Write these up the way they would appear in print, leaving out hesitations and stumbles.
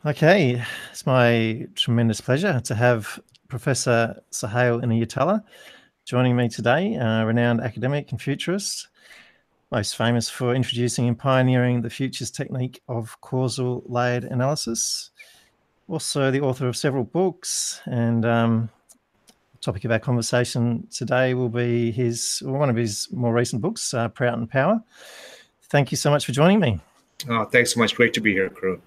Okay, it's my tremendous pleasure to have Professor Sohail Inayatullah joining me today, a renowned academic and futurist, most famous for introducing and pioneering the futures technique of causal layered analysis. Also the author of several books, and the topic of our conversation today will be one of his more recent books, PROUT and Power. Thank you so much for joining me. Oh, thanks so much. Great to be here, Karun.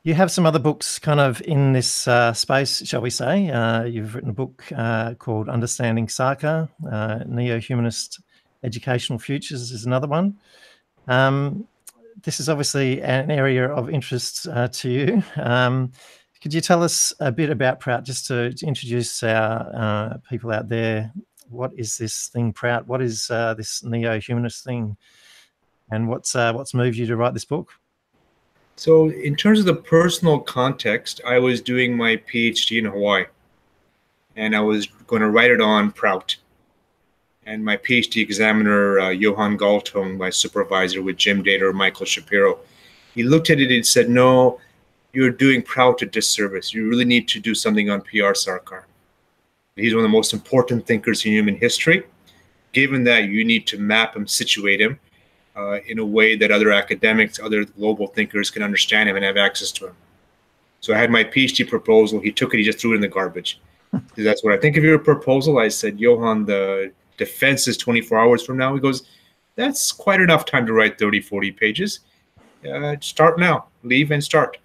You have some other books kind of in this space, shall we say. You've written a book called Understanding Sarkar, Neo-Humanist Educational Futures is another one. This is obviously an area of interest to you. Could you tell us a bit about PROUT, just to introduce our people out there? What is this thing, PROUT? What is this neo-humanist thing? And what's moved you to write this book? So in terms of the personal context, I was doing my PhD in Hawaii, and I was going to write it on PROUT. And my PhD examiner, Johan Galtung, my supervisor with Jim Dater, Michael Shapiro, he looked at it and said, no, you're doing PROUT a disservice. You really need to do something on PR Sarkar. He's one of the most important thinkers in human history. Given that, you need to map him, situate him, in a way that other academics, other global thinkers can understand him and have access to him. So I had my PhD proposal. He took it, he just threw it in the garbage. That's what I think of your proposal. I said, Johan, the defense is 24 hours from now. He goes, that's quite enough time to write 30, 40 pages. Start now, leave and start.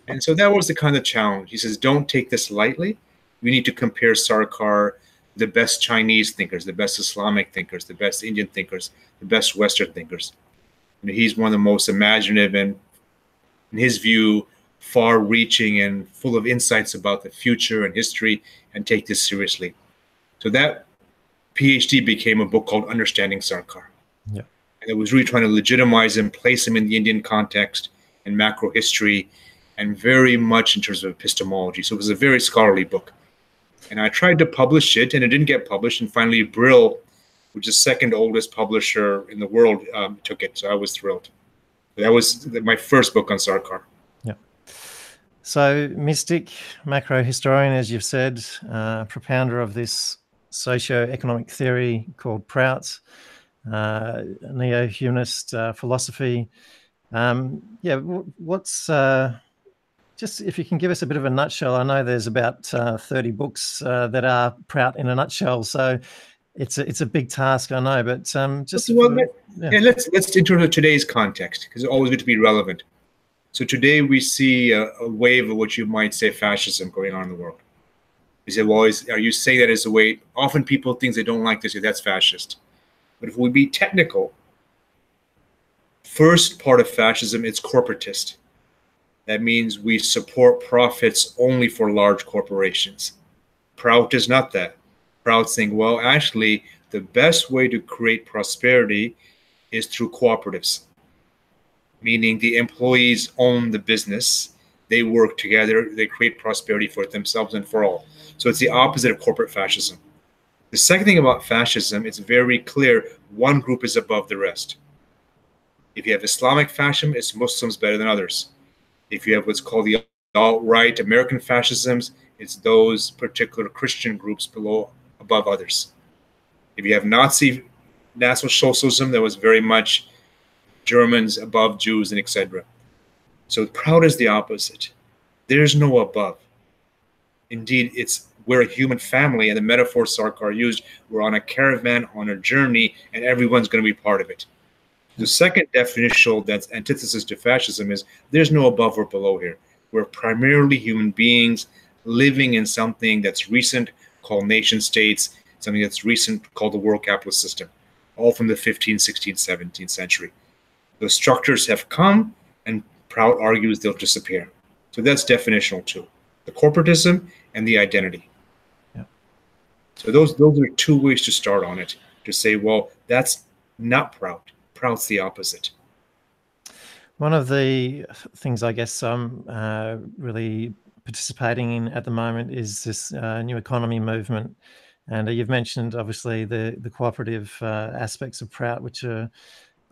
And so that was the kind of challenge. He says, don't take this lightly. We need to compare Sarkar, the best Chinese thinkers, the best Islamic thinkers, the best Indian thinkers, the best Western thinkers. He's one of the most imaginative and, in his view, far-reaching and full of insights about the future and history, and take this seriously. So that PhD became a book called Understanding Sarkar. Yeah. And it was really trying to legitimize him, place him in the Indian context and macro history, and very much in terms of epistemology. So it was a very scholarly book. And I tried to publish it, and it didn't get published. And finally, Brill, which is the second oldest publisher in the world, took it. So I was thrilled. That was my first book on Sarkar. Yeah. So mystic, macro historian, as you've said, propounder of this socio-economic theory called PROUT, neo-humanist philosophy. What's... just if you can give us a bit of a nutshell. I know there's about 30 books that are PROUT in a nutshell, so it's a big task, I know. But let's in terms of today's context, because it's always good to be relevant. So today we see a wave of what you might say fascism going on in the world. You say, well, are you saying that as a way? Often people think they don't like this, say that's fascist. But if we be technical, first part of fascism, it's corporatist. That means we support profits only for large corporations. PROUT is not that. PROUT's saying, well, actually, the best way to create prosperity is through cooperatives, meaning the employees own the business, they work together, they create prosperity for themselves and for all. So it's the opposite of corporate fascism. The second thing about fascism, it's very clear one group is above the rest. If you have Islamic fascism, it's Muslims better than others. If you have what's called the alt-right American fascisms, it's those particular Christian groups above others. If you have Nazi National Socialism, that was very much Germans above Jews and etc. So PROUT is the opposite. There's no above. Indeed, we're a human family, and the metaphor Sarkar used, we're on a caravan, on a journey, and everyone's going to be part of it. The second definition that's antithesis to fascism is there's no above or below here. We're primarily human beings living in something that's recent called nation states, something that's recent called the world capitalist system, all from the 15th, 16th, 17th century. Those structures have come, and PROUT argues they'll disappear. So that's definitional too. The corporatism and the identity. Yeah. So those are two ways to start on it, to say, well, that's not PROUT. PROUT's the opposite. One of the things I guess I'm really participating in at the moment is this new economy movement. And you've mentioned, obviously, the cooperative aspects of PROUT, which are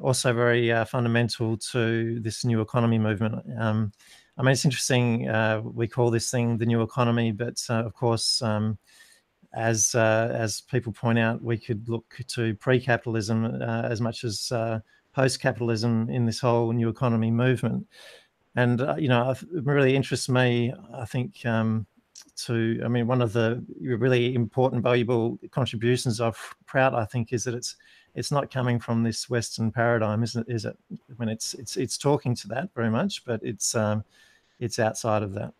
also very fundamental to this new economy movement. I mean, it's interesting. We call this thing the new economy, but of course, as people point out, we could look to pre-capitalism as much as post-capitalism in this whole new economy movement. And it really interests me, I think, I mean, one of the really important, valuable contributions of PROUT, I think, is that it's not coming from this Western paradigm, isn't it? Is it? I mean, it's talking to that very much, but it's outside of that.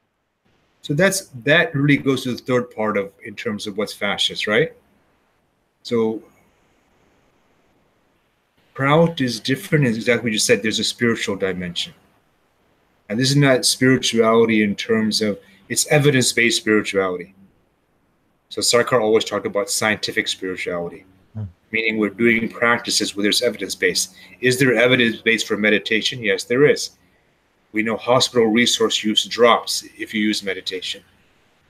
So that really goes to the third part of in terms of what's fascist, right? So PROUT is different, as exactly what you said. There's a spiritual dimension, and this is not spirituality in terms of it's evidence-based spirituality. So Sarkar always talked about scientific spirituality, meaning we're doing practices where there's evidence-based. Is there evidence-based for meditation? Yes, there is. We know hospital resource use drops if you use meditation.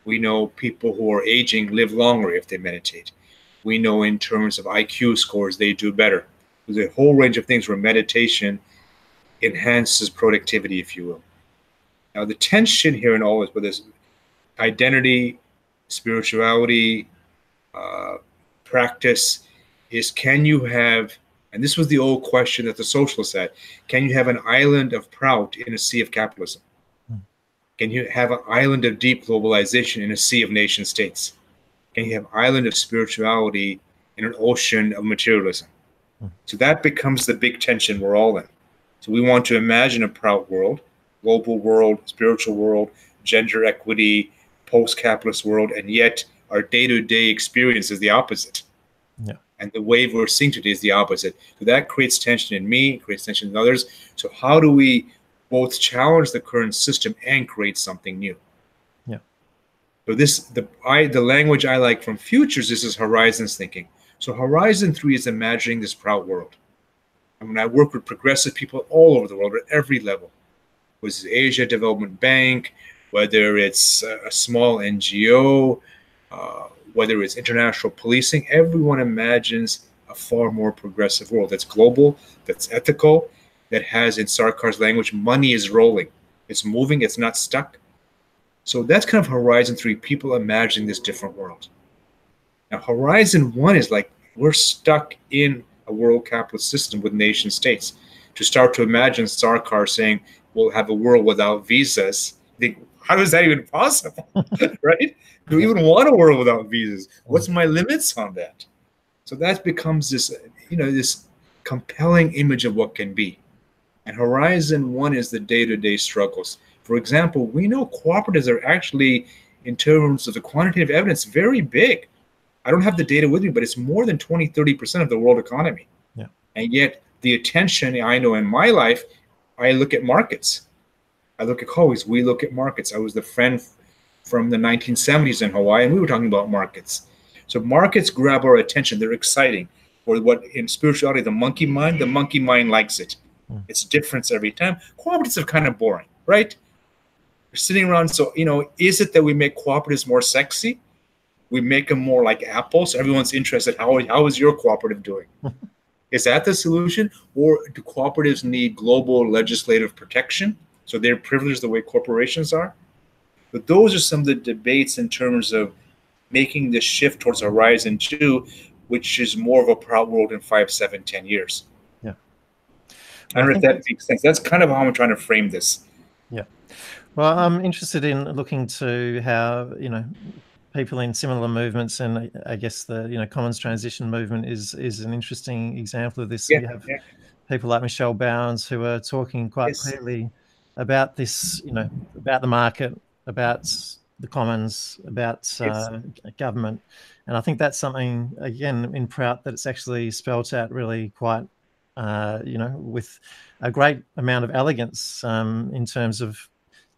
We know people who are aging live longer if they meditate. We know in terms of IQ scores, they do better. There's a whole range of things where meditation enhances productivity, if you will. Now, the tension here in all this, with this identity, spirituality, practice, is can you have, and this was the old question that the socialists had, can you have an island of PROUT in a sea of capitalism? Can you have an island of deep globalization in a sea of nation states? Can you have an island of spirituality in an ocean of materialism? So that becomes the big tension we're all in. So we want to imagine a PROUT world, global world, spiritual world, gender equity, post-capitalist world, and yet our day-to-day experience is the opposite. Yeah. And the wave we're seeing today is the opposite. So that creates tension in me, creates tension in others. So how do we both challenge the current system and create something new? Yeah. So the language I like from Futures, this is horizons thinking. So Horizon 3 is imagining this PROUT world. I mean, I work with progressive people all over the world at every level. Whether it's Asia Development Bank, whether it's a small NGO, whether it's international policing, everyone imagines a far more progressive world that's global, that's ethical, that has, in Sarkar's language, money is rolling. It's moving, it's not stuck. So that's kind of Horizon 3, people imagining this different world. Now, Horizon 1 is like, we're stuck in a world capitalist system with nation states. To start to imagine Sarkar saying, we'll have a world without visas, think, how is that even possible, right? Do we even want a world without visas? What's my limits on that? So that becomes this, this compelling image of what can be. And Horizon 1 is the day-to-day struggles. For example, we know cooperatives are actually, in terms of the quantitative evidence, very big. I don't have the data with me, but it's more than 20, 30% of the world economy. Yeah. And yet the attention I know in my life, I look at markets. I look at Hawaii's, we look at markets. I was the friend from the 1970s in Hawaii, and we were talking about markets. So markets grab our attention. They're exciting. Or what in spirituality, the monkey mind likes it. It's difference every time. Cooperatives are kind of boring, right? We're sitting around, so, is it that we make cooperatives more sexy? We make them more like Apple, so everyone's interested. How is your cooperative doing? Is that the solution? Or do cooperatives need global legislative protection? So they're privileged the way corporations are? But those are some of the debates in terms of making this shift towards Horizon 2, which is more of a PROUT world in 5, 7, 10 years. Yeah. I don't know if that makes sense. That's kind of how I'm trying to frame this. Yeah. Well, I'm interested in looking to how, people in similar movements, and I guess the commons transition movement is an interesting example of this. Yeah, you have people like Michelle Bounds who are talking quite clearly about this, about the market, about the commons, about government, and I think that's something again in PROUT that it's actually spelt out really quite, with a great amount of elegance in terms of,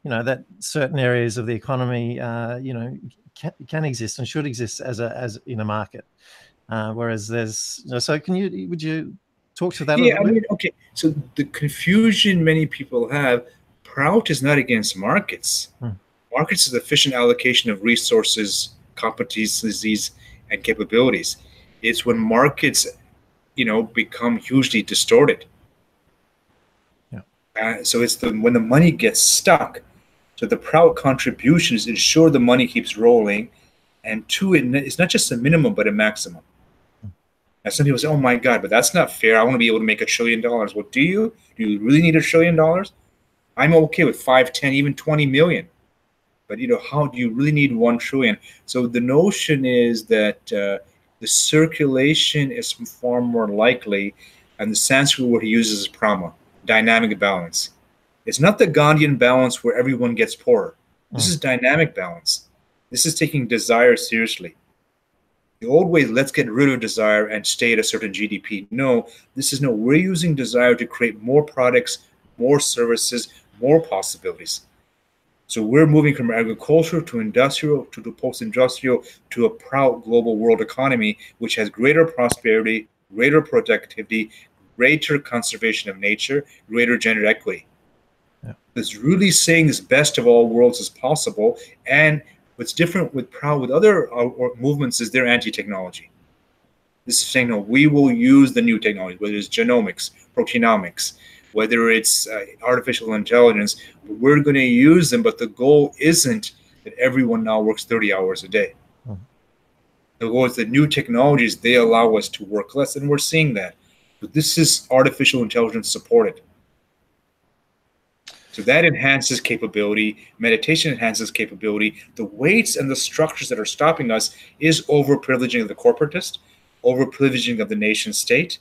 that certain areas of the economy, can exist and should exist as in a market, whereas there's so would you talk to that a little bit? Okay, so the confusion many people have, PROUT is not against markets. Markets is efficient allocation of resources, competencies, and capabilities. It's when markets become hugely distorted. So it's when the money gets stuck. So the PROUT contributions ensure the money keeps rolling, and two, it's not just a minimum but a maximum. Now some people say, "Oh my God, but that's not fair. I want to be able to make $1 trillion." Well, do you? Do you really need $1 trillion? I'm okay with 5, 10, even 20 million. But how do you really need 1 trillion? So the notion is that the circulation is far more likely, and the Sanskrit word he uses is prama, dynamic balance. It's not the Gandhian balance where everyone gets poorer. This is dynamic balance. This is taking desire seriously. The old way is let's get rid of desire and stay at a certain GDP. No, we're using desire to create more products, more services, more possibilities. So we're moving from agriculture to industrial to the post-industrial to a proud global world economy, which has greater prosperity, greater productivity, greater conservation of nature, greater gender equity. Yeah. It's really saying this best of all worlds is possible. And what's different with PROUT with other movements is they're anti-technology. This is saying, no, we will use the new technology, whether it's genomics, proteinomics, whether it's artificial intelligence, we're going to use them, but the goal isn't that everyone now works 30 hours a day. The goal is that new technologies, they allow us to work less, and we're seeing that. But this is artificial intelligence supported. So that enhances capability. Meditation enhances capability. The weights and the structures that are stopping us is over-privileging of the corporatist, over-privileging of the nation state,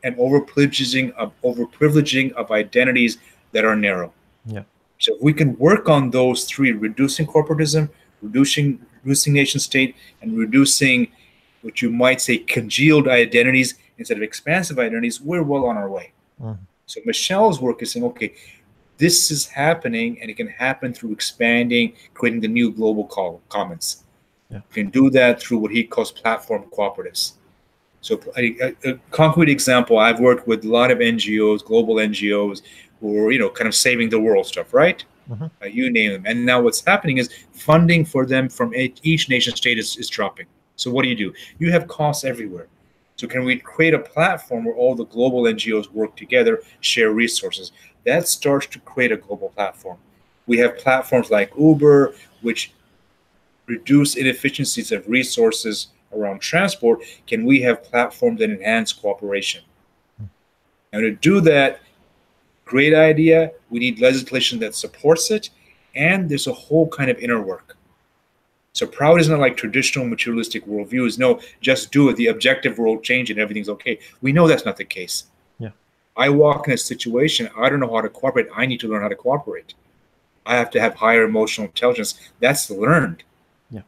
and over-privileging of identities that are narrow. Yeah. So if we can work on those three, reducing corporatism, reducing nation state, and reducing what you might say congealed identities instead of expansive identities, we're well on our way. So Michelle's work is saying, okay, this is happening, and it can happen through expanding, creating the new global commons. Yeah. You can do that through what he calls platform cooperatives. So a concrete example, I've worked with a lot of NGOs, global NGOs, who are, kind of saving the world stuff, right? You name them. And now what's happening is funding for them from each nation state is dropping. So what do? You have costs everywhere. So can we create a platform where all the global NGOs work together, share resources? That starts to create a global platform. We have platforms like Uber, which reduce inefficiencies of resources around transport. Can we have platforms that enhance cooperation? And to do that, great idea. We need legislation that supports it. And there's a whole kind of inner work. So PROUT isn't like traditional materialistic worldviews. No, just do it. The objective world change and everything's okay. We know that's not the case. Yeah. I walk in a situation, I don't know how to cooperate. I need to learn how to cooperate. I have to have higher emotional intelligence. That's learned. Yeah.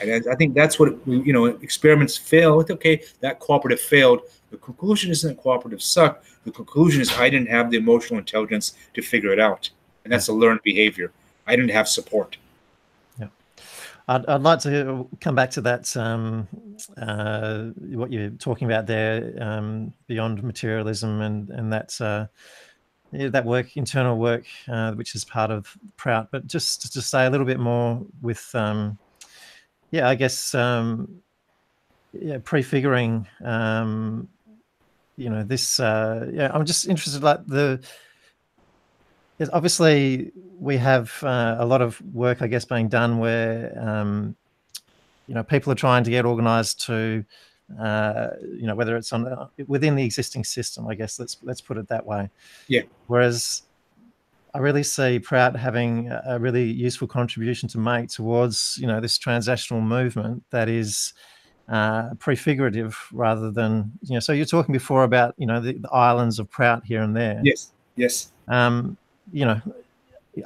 And I think that's what, experiments fail. It's okay, that cooperative failed. The conclusion isn't cooperative sucked. The conclusion is I didn't have the emotional intelligence to figure it out. And that's a learned behavior. I didn't have support. I'd like to come back to that, what you're talking about there, beyond materialism and that that work, internal work, which is part of PROUT. But just to say a little bit more with, I guess, prefiguring, this. I'm just interested, obviously, we have a lot of work, I guess, being done where, people are trying to get organised to, whether it's within the existing system, I guess, let's put it that way. Yeah. Whereas I really see PROUT having a really useful contribution to make towards, this transnational movement that is prefigurative rather than, so you're talking before about, the islands of PROUT here and there. Yes.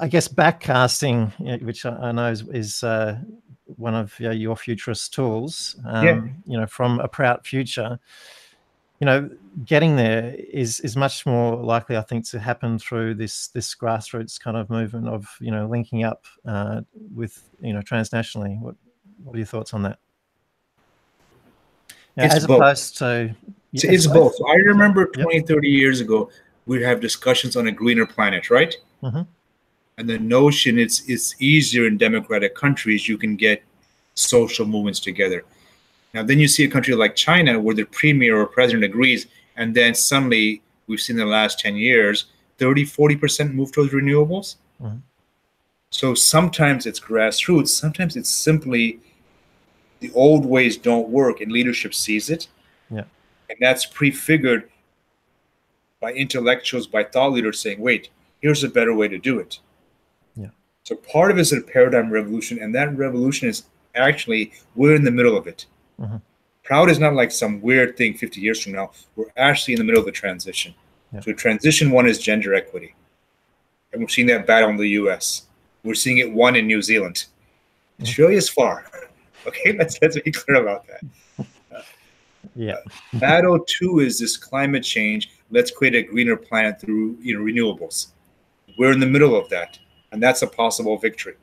I guess backcasting, which I know is one of your futurist tools, from a PROUT future, getting there is much more likely, I think, to happen through this grassroots kind of movement of, linking up with, transnationally. What are your thoughts on that? It's both. It's both. I remember 20, 30 years ago, we'd have discussions on a greener planet, right? And the notion it's easier in democratic countries, you can get social movements together. Now, then you see a country like China where the premier or president agrees, and then suddenly we've seen in the last 10 years, 30-40% move towards renewables. Mhm. So sometimes it's grassroots, sometimes it's simply the old ways don't work and leadership sees it. Yeah. And that's prefigured by intellectuals, by thought leaders saying, wait, here's a better way to do it. Yeah. So part of it is a paradigm revolution, and that revolution is actually, we're in the middle of it. Mhm. PROUT is not like some weird thing 50 years from now. We're actually in the middle of the transition. Yeah. So transition one is gender equity. And we're seeing that battle in the US. We're seeing it one in New Zealand. Australia's far. Okay, let's be clear about that. Yeah. Battle two is this climate change. Let's create a greener planet through renewables. We're in the middle of that, and that's a possible victory.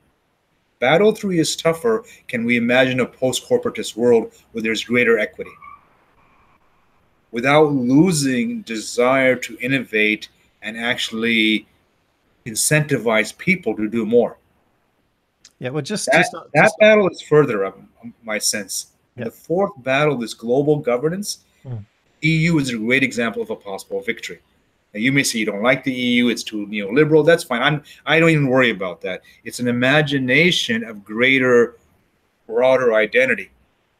Battle three is tougher. Can we imagine a post-corporatist world where there's greater equity without losing desire to innovate and actually incentivize people to do more? Yeah. Well, just that battle is further up, my sense. Yeah. The fourth battle, this global governance, Mm. EU is a great example of a possible victory. Now, you may say you don't like the EU, it's too neoliberal. That's fine. I don't even worry about that. It's an imagination of greater, broader identity.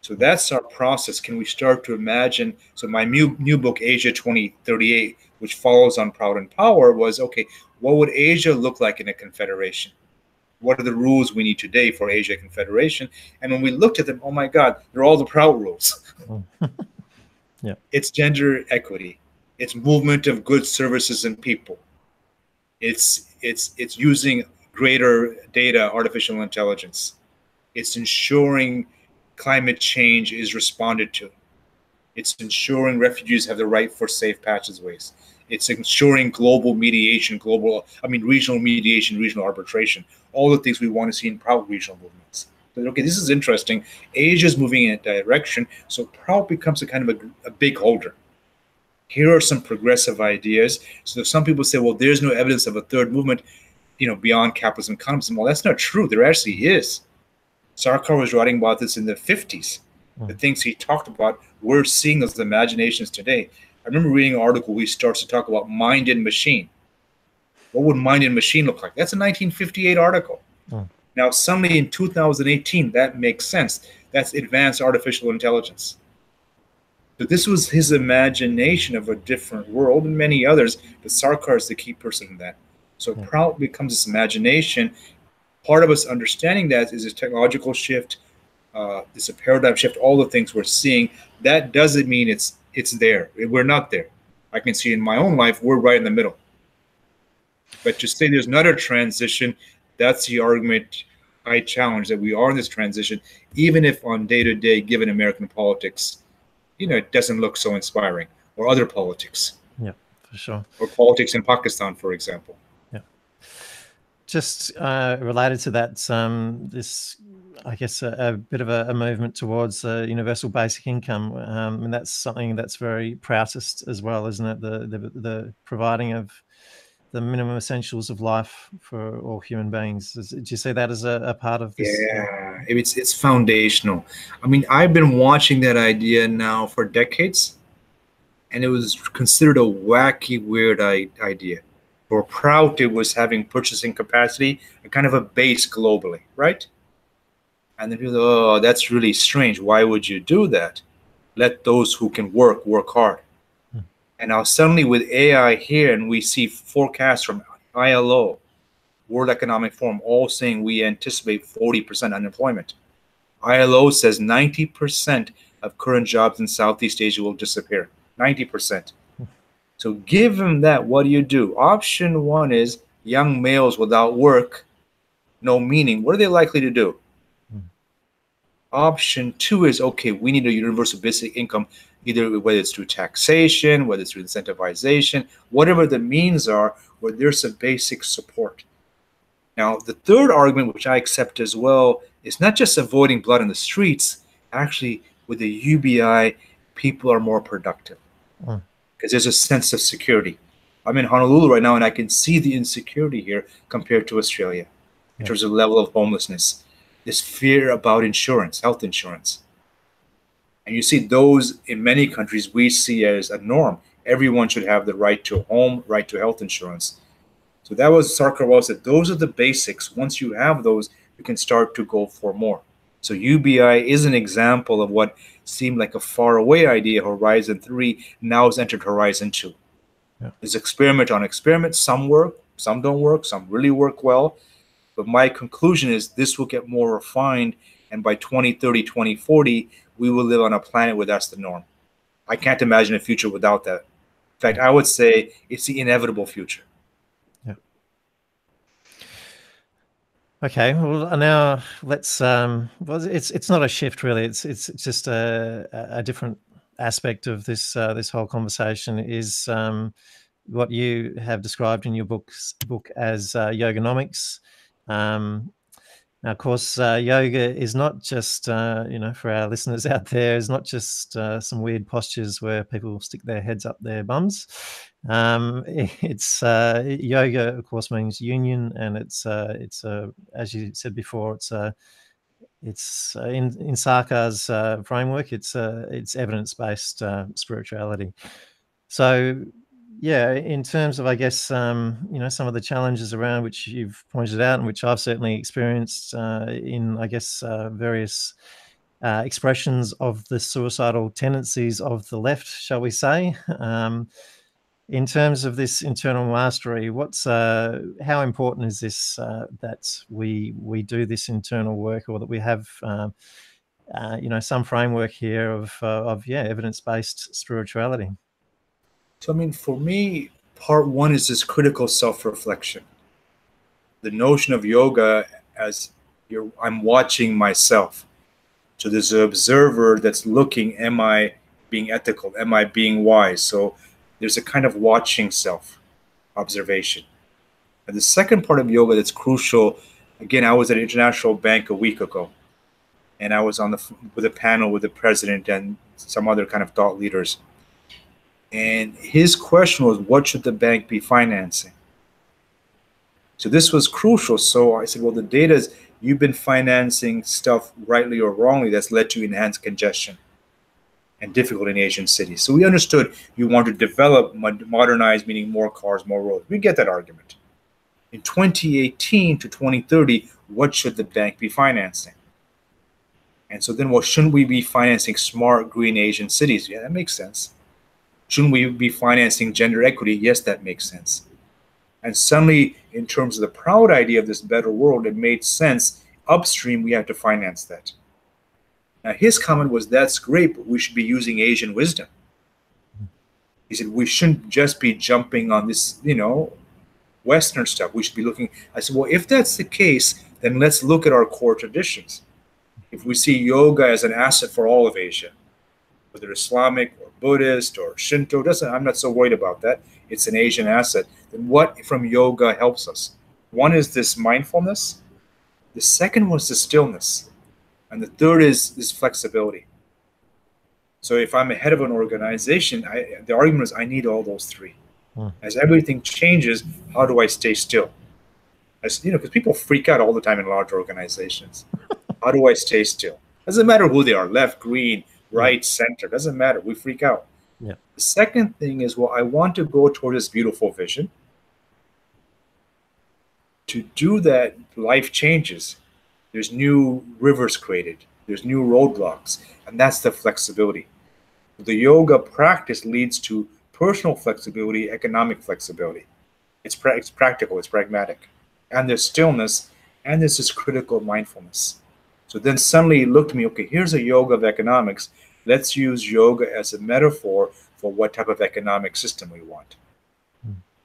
So that's our process. Can we start to imagine? So my new book, Asia 2038, which follows on Proud and Power, was, okay, what would Asia look like in a confederation? What are the rules we need today for Asia Confederation? And when we looked at them, oh my God, they're all the PROUT rules. Yeah. It's gender equity. It's movement of goods, services, and people. It's using greater data, artificial intelligence. It's ensuring climate change is responded to. It's ensuring refugees have the right for safe passageways. It's ensuring global mediation, regional mediation, regional arbitration, all the things we want to see in PROUT regional movements. But, okay, this is interesting. Asia's moving in a direction, so PROUT becomes a kind of a big holder. Here are some progressive ideas. So some people say, well, there's no evidence of a third movement, beyond capitalism, communism. Well, that's not true. There actually is. Sarkar was writing about this in the 50s. The things he talked about, we're seeing those imaginations today. I remember reading an article where he starts to talk about mind and machine. What would mind and machine look like? That's a 1958 article. Now, suddenly in 2018, that makes sense. That's advanced artificial intelligence. But this was his imagination of a different world and many others, but Sarkar is the key person in that. So PROUT becomes this imagination. Part of us understanding that is a technological shift, it's a paradigm shift, all the things we're seeing. That doesn't mean it's there. We're not there. I can see in my own life, we're right in the middle. But to say there's not a transition, that's the argument I challenge, that we are in this transition, even if on day-to-day, given American politics, it doesn't look so inspiring, or other politics. Yeah, for sure. Or politics in Pakistan, for example. Yeah. Just related to that, this, I guess, a bit of a movement towards universal basic income, and that's something that's very Proutist as well, isn't it? The providing of the minimum essentials of life for all human beings. Do you see that as a part of this? Yeah, it's foundational. I mean, I've been watching that idea now for decades, and it was considered a wacky, weird idea. For PROUT, it was having purchasing capacity, a kind of a base globally, right? And then people, oh, that's really strange. Why would you do that? Let those who can work hard. And now suddenly with AI here, and we see forecasts from ILO, World Economic Forum, all saying we anticipate 40% unemployment. ILO says 90% of current jobs in Southeast Asia will disappear. 90%. So given that, what do? Option one is young males without work, no meaning. What are they likely to do? Option two is, okay, we need a universal basic income, either whether it's through taxation, whether it's through incentivization, whatever the means are, where there's a basic support. Now, the third argument, which I accept as well, is not just avoiding blood in the streets. Actually, with the UBI, people are more productive because there's a sense of security. I'm in Honolulu right now, and I can see the insecurity here compared to Australia in terms of level of homelessness, this fear about insurance, health insurance. And you see those in many countries we see as a norm. Everyone should have the right to a home, right to health insurance. So that was Sarkar well said. Those are the basics. Once you have those, you can start to go for more. So UBI is an example of what seemed like a faraway idea, Horizon 3, now has entered Horizon 2. Yeah. There's experiment on experiment. Some work, some don't work, some really work well. But my conclusion is this will get more refined, and by 2030, 2040, we will live on a planet where that's the norm. I can't imagine a future without that. In fact, I would say it's the inevitable future. Yeah. Okay. Well, now let's. Well, it's not a shift really. It's just a different aspect of this this whole conversation is what you have described in your book as yogonomics. Now, of course, yoga is not just, for our listeners out there, is not just some weird postures where people stick their heads up their bums. It's yoga, of course, means union, and it's as you said before, it's in Sarkar's framework, it's evidence-based spirituality. So, yeah, in terms of, I guess, some of the challenges around which you've pointed out and which I've certainly experienced in, I guess, various expressions of the suicidal tendencies of the left, shall we say. In terms of this internal mastery, how important is this that we do this internal work, or that we have some framework here of evidence-based spirituality? So, I mean, for me, part one is this critical self-reflection. The notion of yoga as I'm watching myself. So there's an observer that's looking, am I being ethical? Am I being wise? So there's a kind of watching self observation. And the second part of yoga that's crucial, again, I was at International Bank a week ago, and I was with a panel with the president and some other kind of thought leaders. And his question was, what should the bank be financing? So this was crucial. So I said, well, the data is you've been financing stuff rightly or wrongly that's led to enhanced congestion and difficulty in Asian cities. So we understood you want to develop, modernize, meaning more cars, more roads. We get that argument. In 2018 to 2030, what should the bank be financing? And so then, well, shouldn't we be financing smart, green Asian cities? Yeah, that makes sense. Shouldn't we be financing gender equity? Yes, that makes sense. And suddenly, in terms of the PROUT idea of this better world, it made sense. Upstream, we have to finance that. Now, his comment was, that's great, but we should be using Asian wisdom. He said, we shouldn't just be jumping on this, Western stuff. We should be looking. I said, well, if that's the case, then let's look at our core traditions. If we see yoga as an asset for all of Asia, whether Islamic or Buddhist or Shinto, I'm not so worried about that. It's an Asian asset. Then what from yoga helps us? One is this mindfulness. The second was the stillness. And the third is this flexibility. So if I'm a head of an organization, the argument is I need all those three. As everything changes, how do I stay still? Because people freak out all the time in large organizations. How do I stay still? Doesn't matter who they are, left, green, right, center, doesn't matter. We freak out. Yeah. The second thing is, well, I want to go toward this beautiful vision. To do that, life changes. There's new rivers created. There's new roadblocks. And that's the flexibility. The yoga practice leads to personal flexibility, economic flexibility. It's practical, it's pragmatic. And there's stillness, and there's this critical mindfulness. So then suddenly it looked to me, okay, here's a yoga of economics. Let's use yoga as a metaphor for what type of economic system we want.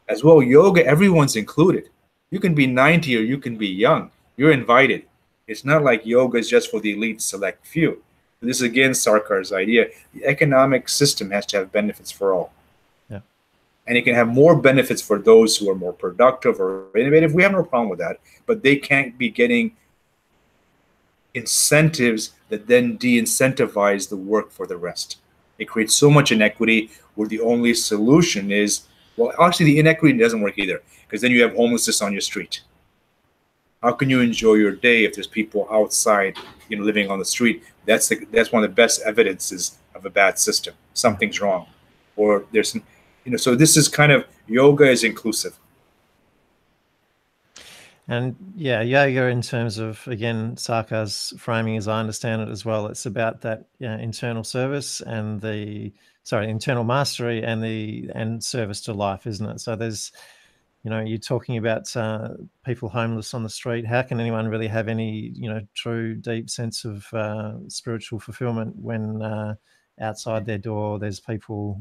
As well, yoga, everyone's included. You can be 90 or you can be young. You're invited. It's not like yoga is just for the elite select few. This is again Sarkar's idea. The economic system has to have benefits for all. Yeah. And it can have more benefits for those who are more productive or innovative. We have no problem with that. But they can't be getting incentives that then de-incentivize the work for the rest. It creates so much inequity where the only solution is, well, actually the inequity doesn't work either, because then you have homelessness on your street. How can you enjoy your day if there's people outside, living on the street? That's one of the best evidences of a bad system. Something's wrong. Or there's, so this is kind of, yoga is inclusive. And yeah, yoga in terms of, again, Sarkar's framing, as I understand it as well, it's about that internal service and internal mastery and service to life, isn't it? So there's, you're talking about people homeless on the street. How can anyone really have any, true, deep sense of spiritual fulfillment when outside their door there's people,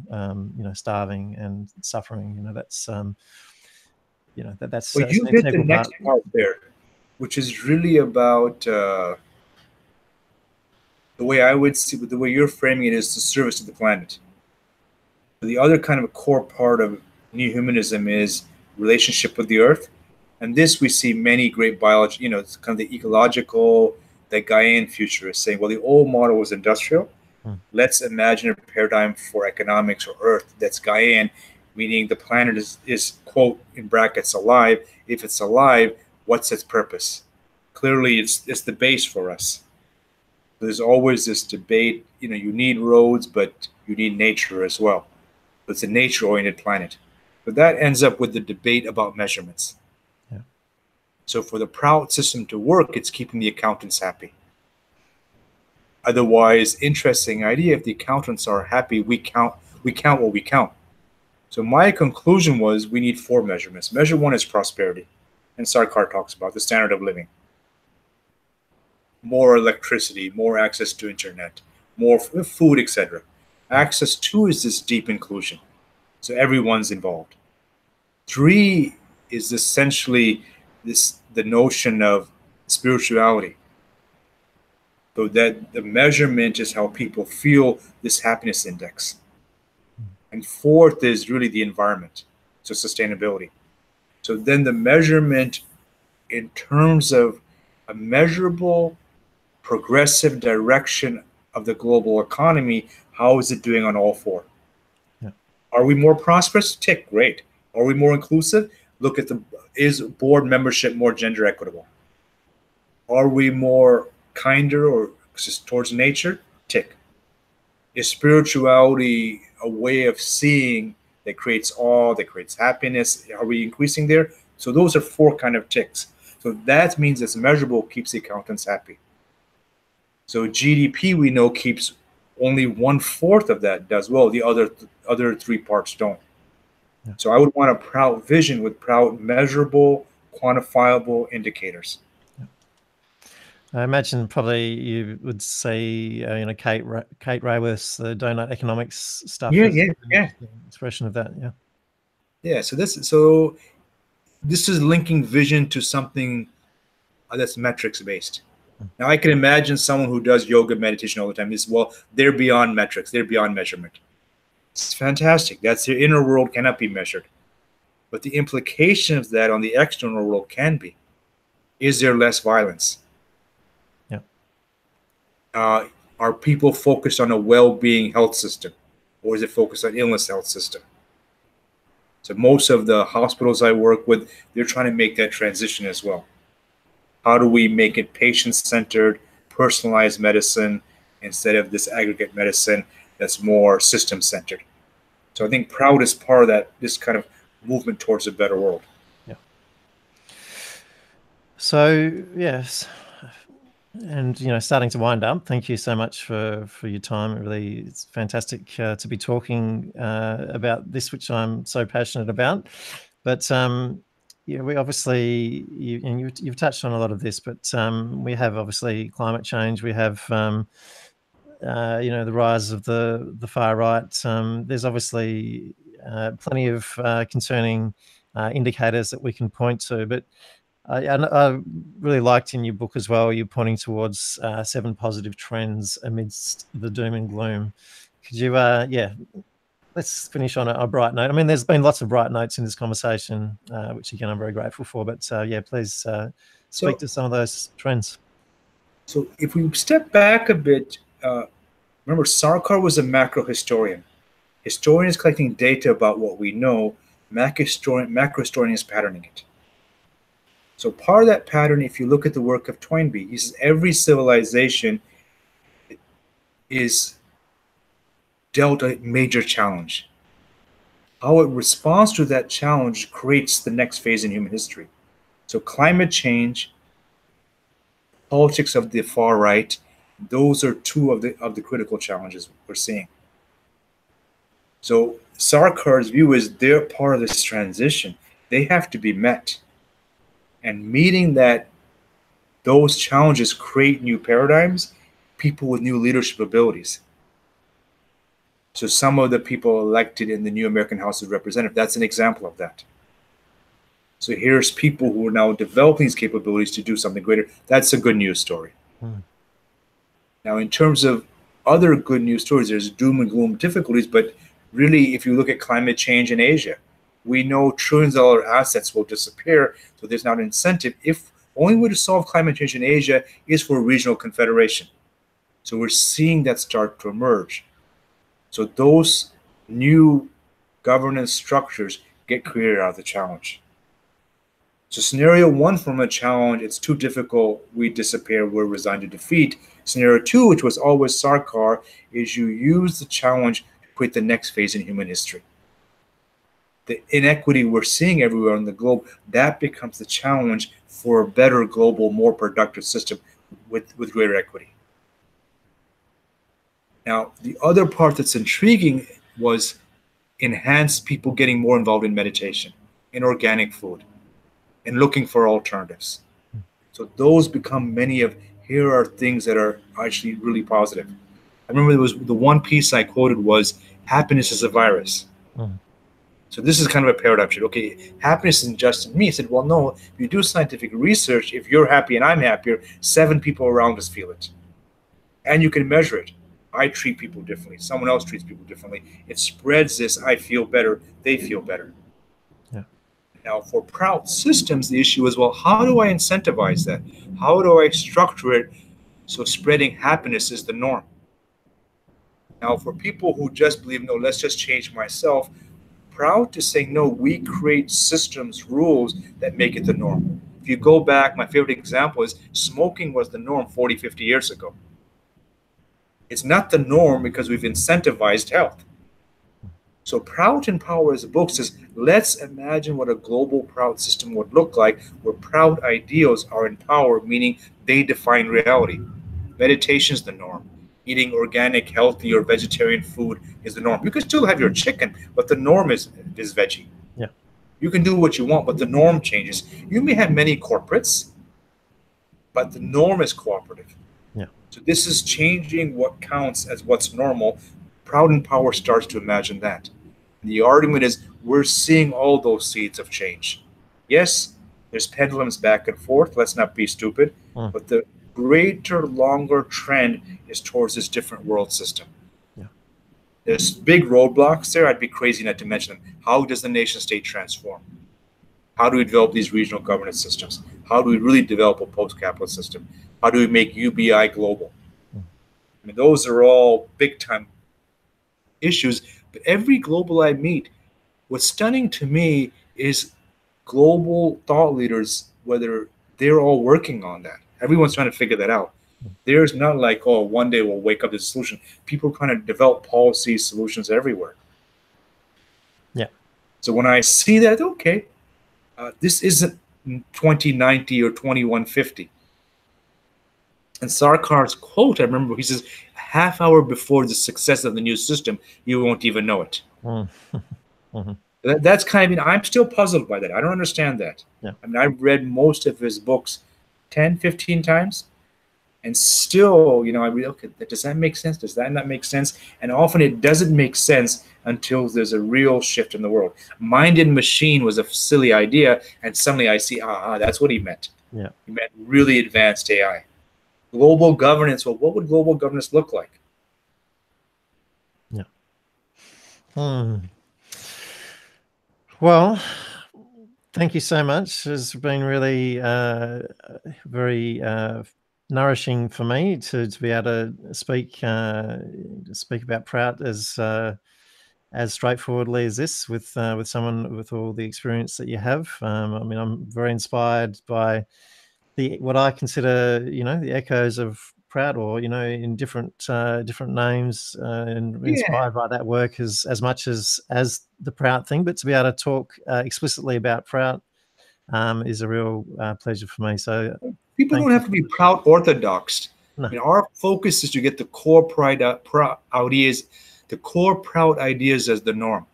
starving and suffering? That's that's Well, you an hit the integral part. next part there, which is really about the way I would see, the way you're framing it is the service to the planet. The other kind of a core part of Neo-Humanism is relationship with the earth. And this we see many great biology, it's kind of the ecological, the Gaian futurists saying, well, the old model was industrial. Let's imagine a paradigm for economics or earth that's Gaian, meaning the planet is, quote, in brackets, alive. If it's alive, what's its purpose? Clearly, it's the base for us. There's always this debate, you need roads, but you need nature as well. It's a nature-oriented planet. But that ends up with the debate about measurements. Yeah. So for the PROUT system to work, it's keeping the accountants happy. Otherwise, interesting idea, if the accountants are happy, we count what we count. So my conclusion was we need 4 measurements. Measure 1 is prosperity. And Sarkar talks about the standard of living. More electricity, more access to internet, more food, etc. Access 2 is this deep inclusion. So everyone's involved. 3 is essentially the notion of spirituality. So that the measurement is how people feel this happiness index. And 4th is really the environment, so sustainability. So then the measurement in terms of a measurable, progressive direction of the global economy, how is it doing on all 4? Yeah. Are we more prosperous? Tick, great. Are we more inclusive? Look at is board membership more gender equitable? Are we more kinder or just towards nature? Tick. Is spirituality a way of seeing that creates awe, that creates happiness? Are we increasing there? So those are 4 kind of ticks. So that means it's measurable, keeps the accountants happy. So GDP, we know, keeps only 1/4 of that does well. The other 3 parts don't. Yeah. So I would want a PROUT vision with PROUT measurable, quantifiable indicators. I imagine probably you would see, Kate Raworth's the donut economics stuff. Yeah. Expression of that, yeah. Yeah. So this is linking vision to something that's metrics based. Now I can imagine someone who does yoga meditation all the time is, well, they're beyond metrics, they're beyond measurement. It's fantastic. That's their inner world cannot be measured. But the implication of that on the external world can be. Is there less violence? Are people focused on a well-being health system, or is it focused on illness health system? So most of the hospitals I work with, they're trying to make that transition as well. How do we make it patient-centered, personalized medicine instead of this aggregate medicine that's more system-centered? So I think PROUT is part of that, this kind of movement towards a better world. Yeah. So, yes. And, starting to wind up, thank you so much for your time. It's fantastic to be talking about this, which I'm so passionate about. But, we obviously, you've touched on a lot of this, but we have obviously climate change. We have, the rise of the far right. There's obviously plenty of concerning indicators that we can point to, but I really liked in your book as well, you're pointing towards 7 positive trends amidst the doom and gloom. Could you, let's finish on a bright note. I mean, there's been lots of bright notes in this conversation, which again, I'm very grateful for, but please speak to some of those trends. So if we step back a bit, remember Sarkar was a macro historian. Historian is collecting data about what we know, macro historian is patterning it. So part of that pattern, if you look at the work of Toynbee, he says every civilization is dealt a major challenge. How it responds to that challenge creates the next phase in human history. So climate change, politics of the far right, those are two of the critical challenges we're seeing. So Sarkar's view is they're part of this transition. They have to be met. And meeting those challenges create new paradigms, people with new leadership abilities. So some of the people elected in the new American House of Representatives, that's an example of that. So here's people who are now developing these capabilities to do something greater. That's a good news story. Now, in terms of other good news stories, there's doom and gloom difficulties, but really, if you look at climate change in Asia, we know trillions-dollar assets will disappear, so there's not an incentive. If only way to solve climate change in Asia is for a regional confederation. So we're seeing that start to emerge. So those new governance structures get created out of the challenge. So scenario one from a challenge, it's too difficult, we disappear, we're resigned to defeat. Scenario two, which was always Sarkar, is you use the challenge to create the next phase in human history. The inequity we're seeing everywhere on the globe, that becomes the challenge for a better global, more productive system with greater equity. Now, the other part that's intriguing was enhanced people getting more involved in meditation, in organic food, and looking for alternatives. So those become many of, here are things that are actually really positive. I remember there was the one piece I quoted was, happiness is a virus. So this is kind of a paradigm shift. Okay, happiness isn't just in me. I said, well, no, if you do scientific research, if you're happy and I'm happier, 7 people around us feel it. And you can measure it. I treat people differently. Someone else treats people differently. It spreads this, I feel better, they feel better. Yeah. Now, for PROUT systems, the issue is, well, how do I incentivize that? How do I structure it so spreading happiness is the norm? Now, for people who just believe, no, let's just change myself, PROUT is saying, no, we create systems, rules that make it the norm. If you go back, my favorite example is smoking was the norm 40, 50 years ago. It's not the norm because we've incentivized health. So PROUT in Power as a book says, let's imagine what a global PROUT system would look like, where PROUT ideals are in power, meaning they define reality. Meditation is the norm. Eating organic, healthy, or vegetarian food is the norm. You can still have your chicken, but the norm is veggie. Yeah. You can do what you want, but the norm changes. You may have many corporates, but the norm is cooperative. Yeah. So this is changing what counts as what's normal. PROUT in Power starts to imagine that. And the argument is we're seeing all those seeds of change. Yes, there's pendulums back and forth. Let's not be stupid. But the greater, longer trend is towards this different world system. Yeah. There's big roadblocks there. I'd be crazy not to mention them. How does the nation state transform? How do we develop these regional governance systems? How do we really develop a post-capitalist system? How do we make UBI global? I mean, those are all big-time issues. But every global I meet, what's stunning to me is global thought leaders, whether they're all working on that. Everyone's trying to figure that out. There's not like, oh, one day we'll wake up with a solution. People are trying to develop policy solutions everywhere. Yeah. So when I see that, okay, this isn't 2090 or 2150. And Sarkar's quote, I remember, he says, a half hour before the success of the new system, you won't even know it. That's kind of, I'm still puzzled by that. I don't understand that. Yeah. I mean, I've read most of his books 10, 15 times. And still, I read, okay, does that make sense? Does that not make sense? And often it doesn't make sense until there's a real shift in the world. Mind and machine was a silly idea. And suddenly I see, that's what he meant. Yeah. He meant really advanced AI. Global governance, well, what would global governance look like? Yeah. Well, thank you so much. It's been really very nourishing for me to be able to speak about PROUT as straightforwardly as this with someone with all the experience that you have. I mean, I'm very inspired by what I consider, the echoes of PROUT, or in different names, and inspired by that work as much as the PROUT thing. But to be able to talk explicitly about PROUT is a real pleasure for me. So people don't have to be proud orthodox. No. I mean, our focus is to get the core proud ideas, the core proud ideas as the norm.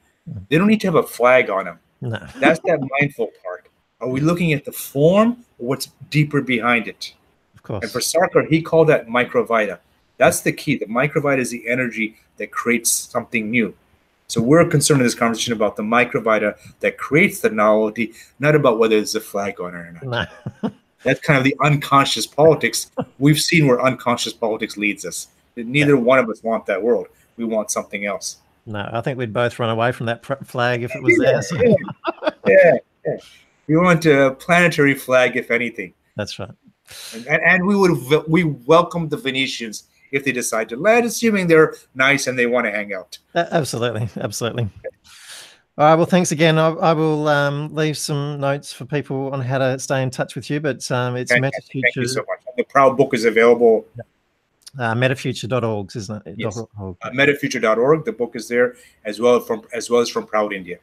They don't need to have a flag on them. No. That's that mindful part. Are we looking at the form or what's deeper behind it? Of course. And for Sarkar, he called that microvita. That's the key. The microvita is the energy that creates something new. So we're concerned in this conversation about the microvita that creates the novelty, not about whether there's a flag on it or not. No. That's kind of the unconscious politics. We've seen where unconscious politics leads us. Neither one of us want that world. We want something else. No, I think we'd both run away from that flag if it was there. So. Yeah. We want a planetary flag, if anything. That's right. And we welcome the Venetians if they decide to land, assuming they're nice and they want to hang out. Absolutely. All right. Well, thanks again. I will leave some notes for people on how to stay in touch with you. But it's MetaFuture. Thank you so much. The PROUT book is available. Metafuture.org, isn't it? Yes. Metafuture.org. The book is there as well as from PROUT India.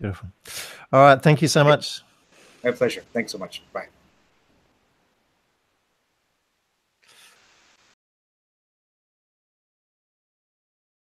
Beautiful. All right. Thank you so much. My pleasure. Thanks so much. Bye.